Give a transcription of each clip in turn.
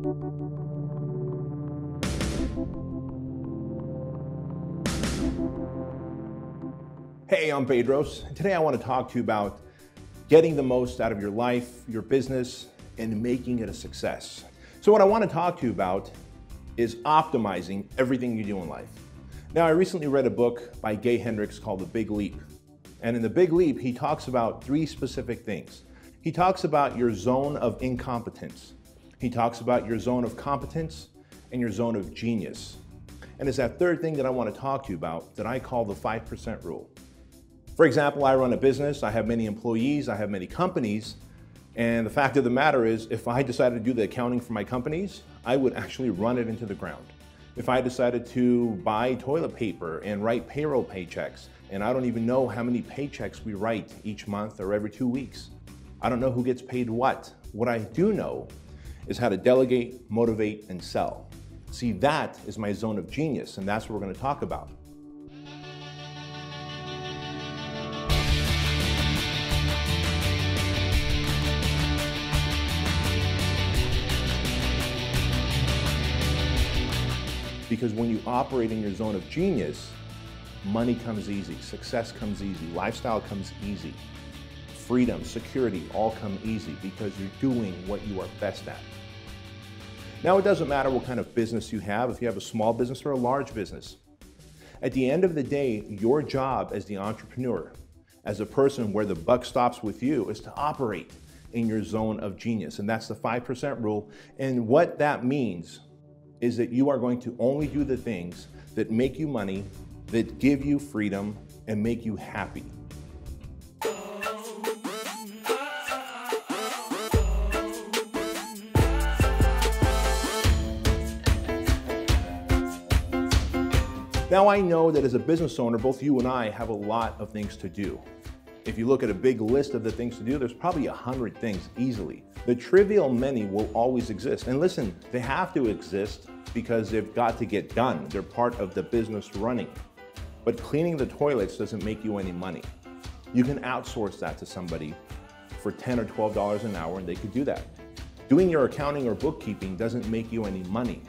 Hey, I'm Bedros, and today I want to talk to you about getting the most out of your life, your business, and making it a success. So what I want to talk to you about is optimizing everything you do in life. Now, I recently read a book by Hendricks called The Big Leap. And in The Big Leap, he talks about three specific things. He talks about your zone of incompetence. He talks about your zone of competence and your zone of genius. And it's that third thing that I want to talk to you about that I call the 5% rule. For example, I run a business, I have many employees, I have many companies, and the fact of the matter is, if I decided to do the accounting for my companies, I would actually run it into the ground. If I decided to buy toilet paper and write payroll paychecks, and I don't even know how many paychecks we write each month or every 2 weeks. I don't know who gets paid what. What I do know is how to delegate, motivate, and sell. See, that is my zone of genius, and that's what we're going to talk about. Because when you operate in your zone of genius, money comes easy, success comes easy, lifestyle comes easy, freedom, security, all come easy because you're doing what you are best at. Now, it doesn't matter what kind of business you have, if you have a small business or a large business. At the end of the day, your job as the entrepreneur, as a person where the buck stops with you, is to operate in your zone of genius. And that's the 5% rule. And what that means is that you are going to only do the things that make you money, that give you freedom, and make you happy. Now, I know that as a business owner, both you and I have a lot of things to do. If you look at a big list of the things to do, there's probably 100 things easily. The trivial many will always exist. And listen, they have to exist because they've got to get done. They're part of the business running. But cleaning the toilets doesn't make you any money. You can outsource that to somebody for $10 or $12 an hour, and they could do that. Doing your accounting or bookkeeping doesn't make you any money,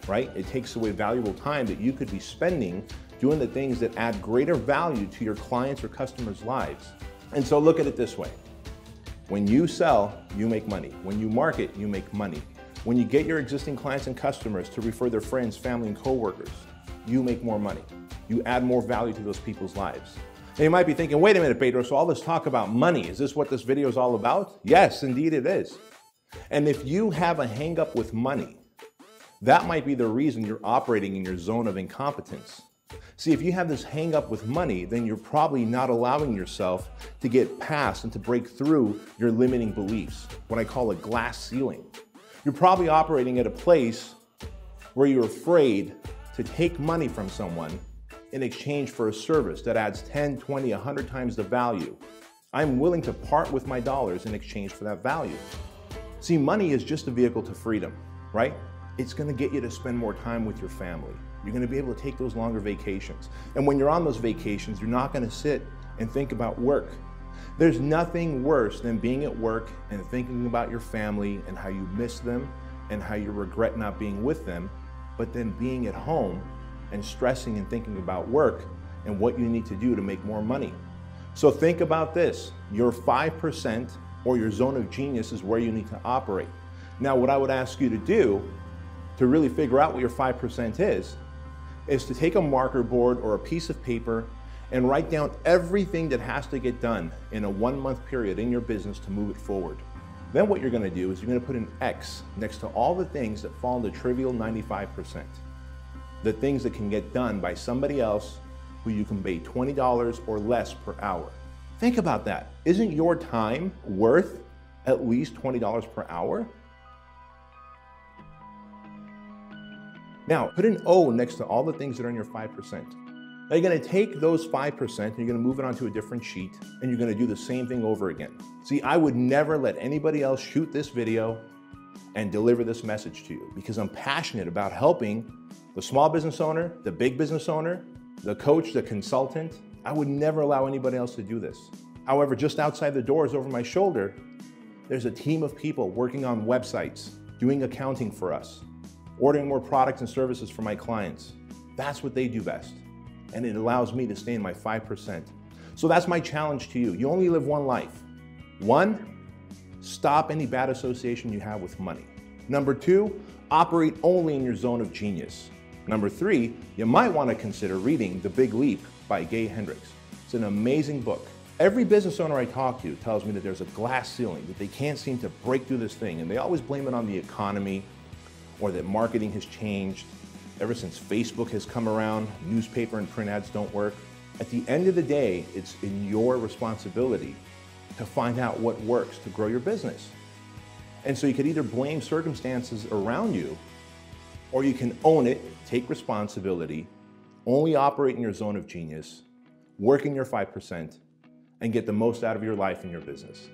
right? It takes away valuable time that you could be spending doing the things that add greater value to your clients' or customers' lives. And so look at it this way. When you sell, you make money. When you market, you make money. When you get your existing clients and customers to refer their friends, family, and coworkers, you make more money. You add more value to those people's lives. And you might be thinking, wait a minute, Bedros, so all this talk about money, is this what this video is all about? Yes, indeed it is. And if you have a hang up with money, that might be the reason you're operating in your zone of incompetence. See, if you have this hang up with money, then you're probably not allowing yourself to get past and to break through your limiting beliefs, what I call a glass ceiling. You're probably operating at a place where you're afraid to take money from someone in exchange for a service that adds 10, 20, 100 times the value. I'm willing to part with my dollars in exchange for that value. See, money is just a vehicle to freedom, right? It's going to get you to spend more time with your family. You're going to be able to take those longer vacations. And when you're on those vacations, you're not going to sit and think about work. There's nothing worse than being at work and thinking about your family and how you miss them and how you regret not being with them, but then being at home and stressing and thinking about work and what you need to do to make more money. So think about this. Your 5% or your zone of genius is where you need to operate. Now, what I would ask you to do to really figure out what your 5% is to take a marker board or a piece of paper and write down everything that has to get done in a 1-month period in your business to move it forward. Then what you're going to do is you're going to put an X next to all the things that fall in the trivial 95%. The things that can get done by somebody else who you can pay $20 or less per hour. Think about that. Isn't your time worth at least $20 per hour? Now, put an O next to all the things that are in your 5%. Now you're going to take those 5% and you're going to move it onto a different sheet and you're going to do the same thing over again. See, I would never let anybody else shoot this video and deliver this message to you because I'm passionate about helping the small business owner, the big business owner, the coach, the consultant. I would never allow anybody else to do this. However, just outside the doors over my shoulder, there's a team of people working on websites, doing accounting for us, ordering more products and services for my clients. That's what they do best. And it allows me to stay in my 5%. So that's my challenge to you. You only live one life. 1, stop any bad association you have with money. Number 2, operate only in your zone of genius. Number 3, you might want to consider reading The Big Leap by Hendricks. It's an amazing book. Every business owner I talk to tells me that there's a glass ceiling, that they can't seem to break through this thing, and they always blame it on the economy or that marketing has changed. Ever since Facebook has come around, newspaper and print ads don't work. At the end of the day, it's in your responsibility to find out what works to grow your business. And so you could either blame circumstances around you, or you can own it, take responsibility, only operate in your zone of genius, work in your 5%, and get the most out of your life and your business.